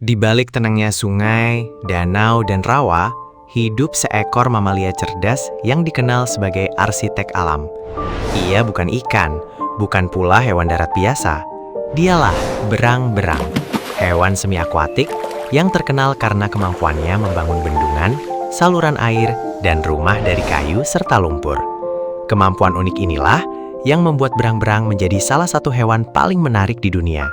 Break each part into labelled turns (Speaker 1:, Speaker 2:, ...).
Speaker 1: Di balik tenangnya sungai, danau, dan rawa, hidup seekor mamalia cerdas yang dikenal sebagai arsitek alam. Ia bukan ikan, bukan pula hewan darat biasa. Dialah berang-berang, hewan semi-akuatik yang terkenal karena kemampuannya membangun bendungan, saluran air, dan rumah dari kayu serta lumpur. Kemampuan unik inilah yang membuat berang-berang menjadi salah satu hewan paling menarik di dunia.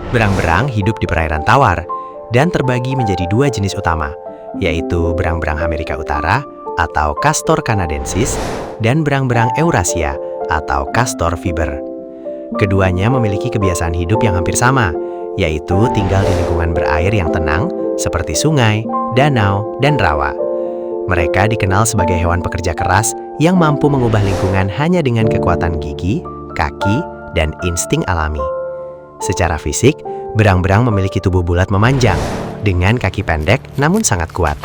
Speaker 1: Berang-berang hidup di perairan tawar dan terbagi menjadi dua jenis utama, yaitu berang-berang Amerika Utara atau Castor canadensis dan berang-berang Eurasia atau Castor viber. Keduanya memiliki kebiasaan hidup yang hampir sama, yaitu tinggal di lingkungan berair yang tenang seperti sungai, danau, dan rawa. Mereka dikenal sebagai hewan pekerja keras yang mampu mengubah lingkungan hanya dengan kekuatan gigi, kaki, dan insting alami. Secara fisik, berang-berang memiliki tubuh bulat memanjang, dengan kaki pendek namun sangat kuat.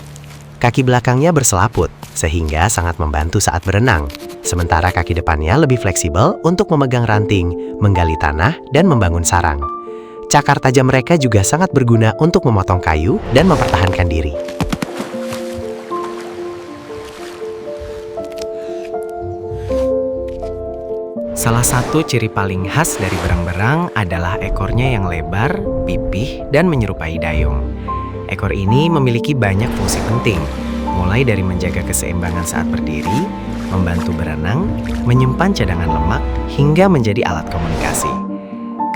Speaker 1: Kaki belakangnya berselaput, sehingga sangat membantu saat berenang. Sementara kaki depannya lebih fleksibel untuk memegang ranting, menggali tanah, dan membangun sarang. Cakar tajam mereka juga sangat berguna untuk memotong kayu dan mempertahankan diri. Salah satu ciri paling khas dari berang-berang adalah ekornya yang lebar, pipih, dan menyerupai dayung. Ekor ini memiliki banyak fungsi penting, mulai dari menjaga keseimbangan saat berdiri, membantu berenang, menyimpan cadangan lemak, hingga menjadi alat komunikasi.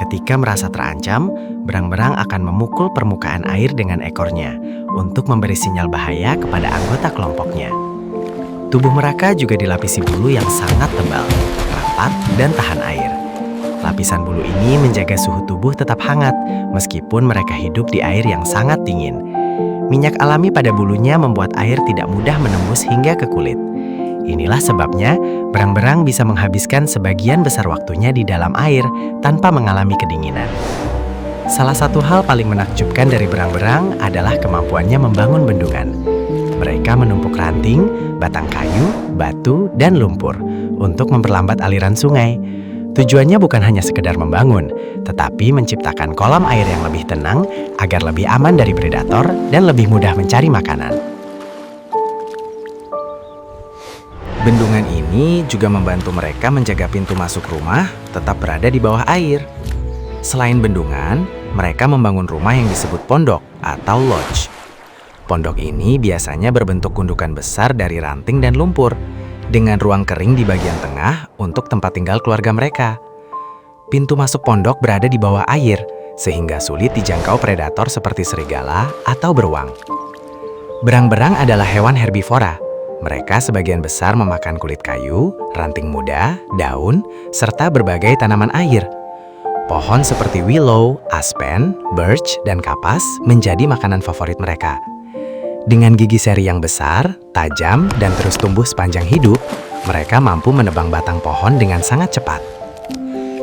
Speaker 1: Ketika merasa terancam, berang-berang akan memukul permukaan air dengan ekornya untuk memberi sinyal bahaya kepada anggota kelompoknya. Tubuh mereka juga dilapisi bulu yang sangat tebal, rapat, dan tahan air. Lapisan bulu ini menjaga suhu tubuh tetap hangat meskipun mereka hidup di air yang sangat dingin. Minyak alami pada bulunya membuat air tidak mudah menembus hingga ke kulit. Inilah sebabnya berang-berang bisa menghabiskan sebagian besar waktunya di dalam air tanpa mengalami kedinginan. Salah satu hal paling menakjubkan dari berang-berang adalah kemampuannya membangun bendungan. Mereka menumpuk ranting, batang kayu, batu, dan lumpur untuk memperlambat aliran sungai. Tujuannya bukan hanya sekedar membangun, tetapi menciptakan kolam air yang lebih tenang agar lebih aman dari predator dan lebih mudah mencari makanan. Bendungan ini juga membantu mereka menjaga pintu masuk rumah tetap berada di bawah air. Selain bendungan, mereka membangun rumah yang disebut pondok atau lodge. Pondok ini biasanya berbentuk gundukan besar dari ranting dan lumpur, dengan ruang kering di bagian tengah untuk tempat tinggal keluarga mereka. Pintu masuk pondok berada di bawah air, sehingga sulit dijangkau predator seperti serigala atau beruang. Berang-berang adalah hewan herbivora. Mereka sebagian besar memakan kulit kayu, ranting muda, daun, serta berbagai tanaman air. Pohon seperti willow, aspen, birch, dan kapas menjadi makanan favorit mereka. Dengan gigi seri yang besar, tajam, dan terus tumbuh sepanjang hidup, mereka mampu menebang batang pohon dengan sangat cepat.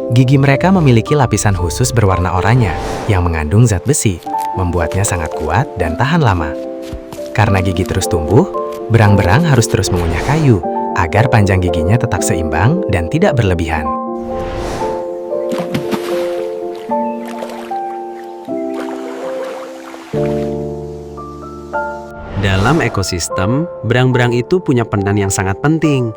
Speaker 1: Gigi mereka memiliki lapisan khusus berwarna oranye yang mengandung zat besi, membuatnya sangat kuat dan tahan lama. Karena gigi terus tumbuh, berang-berang harus terus mengunyah kayu agar panjang giginya tetap seimbang dan tidak berlebihan. Dalam ekosistem, berang-berang itu punya peran yang sangat penting.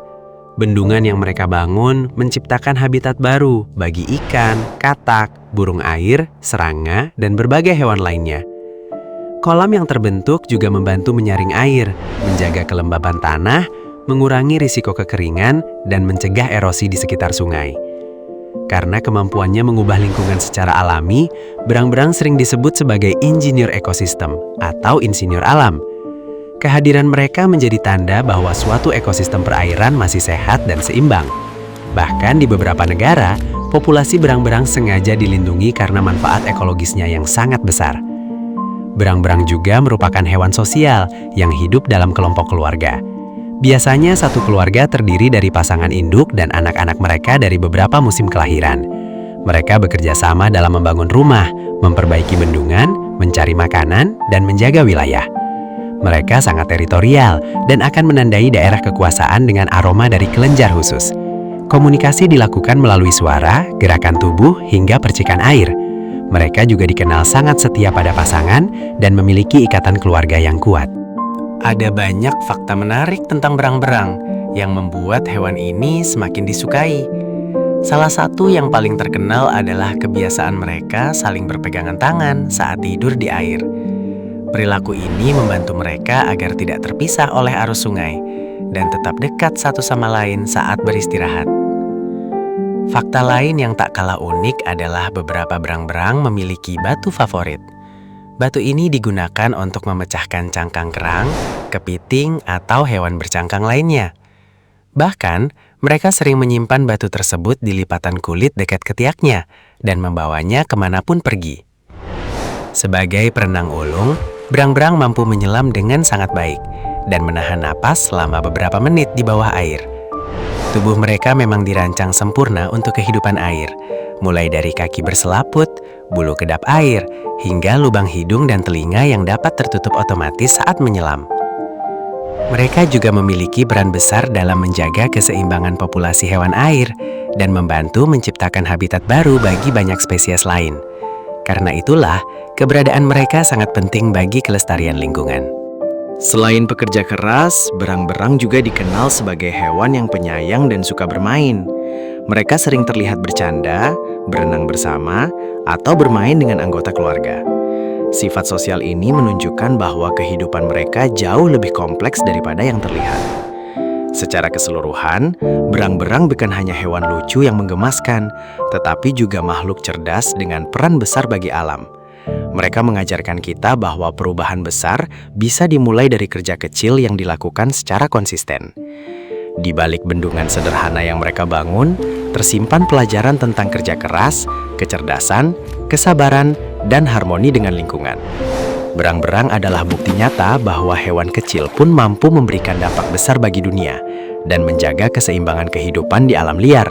Speaker 1: Bendungan yang mereka bangun menciptakan habitat baru bagi ikan, katak, burung air, serangga, dan berbagai hewan lainnya. Kolam yang terbentuk juga membantu menyaring air, menjaga kelembaban tanah, mengurangi risiko kekeringan, dan mencegah erosi di sekitar sungai. Karena kemampuannya mengubah lingkungan secara alami, berang-berang sering disebut sebagai insinyur ekosistem atau insinyur alam. Kehadiran mereka menjadi tanda bahwa suatu ekosistem perairan masih sehat dan seimbang. Bahkan di beberapa negara, populasi berang-berang sengaja dilindungi karena manfaat ekologisnya yang sangat besar. Berang-berang juga merupakan hewan sosial yang hidup dalam kelompok keluarga. Biasanya satu keluarga terdiri dari pasangan induk dan anak-anak mereka dari beberapa musim kelahiran. Mereka bekerja sama dalam membangun rumah, memperbaiki bendungan, mencari makanan, dan menjaga wilayah. Mereka sangat teritorial dan akan menandai daerah kekuasaan dengan aroma dari kelenjar khusus. Komunikasi dilakukan melalui suara, gerakan tubuh, hingga percikan air.
Speaker 2: Mereka juga dikenal sangat setia pada pasangan dan memiliki ikatan keluarga yang kuat.
Speaker 1: Ada banyak fakta menarik tentang berang-berang yang membuat hewan ini semakin disukai. Salah satu yang paling terkenal adalah kebiasaan mereka saling berpegangan tangan saat tidur di air. Perilaku ini membantu mereka agar tidak terpisah oleh arus sungai dan tetap dekat satu sama lain saat beristirahat. Fakta lain yang tak kalah unik adalah beberapa berang-berang memiliki batu favorit. Batu ini digunakan untuk memecahkan cangkang kerang, kepiting, atau hewan bercangkang lainnya. Bahkan, mereka sering menyimpan batu tersebut di lipatan kulit dekat ketiaknya dan membawanya kemanapun pergi. Sebagai perenang ulung, berang-berang mampu menyelam dengan sangat baik dan menahan napas selama beberapa menit di bawah air. Tubuh mereka memang dirancang sempurna untuk kehidupan air, mulai dari kaki berselaput, bulu kedap air, hingga lubang hidung dan telinga yang dapat tertutup otomatis saat menyelam. Mereka juga memiliki peran besar dalam menjaga keseimbangan populasi hewan air dan membantu menciptakan habitat baru bagi banyak spesies lain. Karena itulah, keberadaan mereka sangat penting bagi kelestarian lingkungan. Selain pekerja keras, berang-berang juga dikenal sebagai hewan yang penyayang dan suka bermain. Mereka sering terlihat bercanda, berenang bersama, atau bermain dengan anggota keluarga. Sifat sosial ini menunjukkan bahwa kehidupan mereka jauh lebih kompleks daripada yang terlihat. Secara keseluruhan, berang-berang bukan hanya hewan lucu yang menggemaskan, tetapi juga makhluk cerdas dengan peran besar bagi alam. Mereka mengajarkan kita bahwa perubahan besar bisa dimulai dari kerja kecil yang dilakukan secara konsisten. Di balik bendungan sederhana yang mereka bangun, tersimpan pelajaran tentang kerja keras, kecerdasan, kesabaran, dan harmoni dengan lingkungan. Berang-berang adalah bukti nyata bahwa hewan kecil pun mampu memberikan dampak besar bagi dunia dan menjaga keseimbangan kehidupan di alam liar.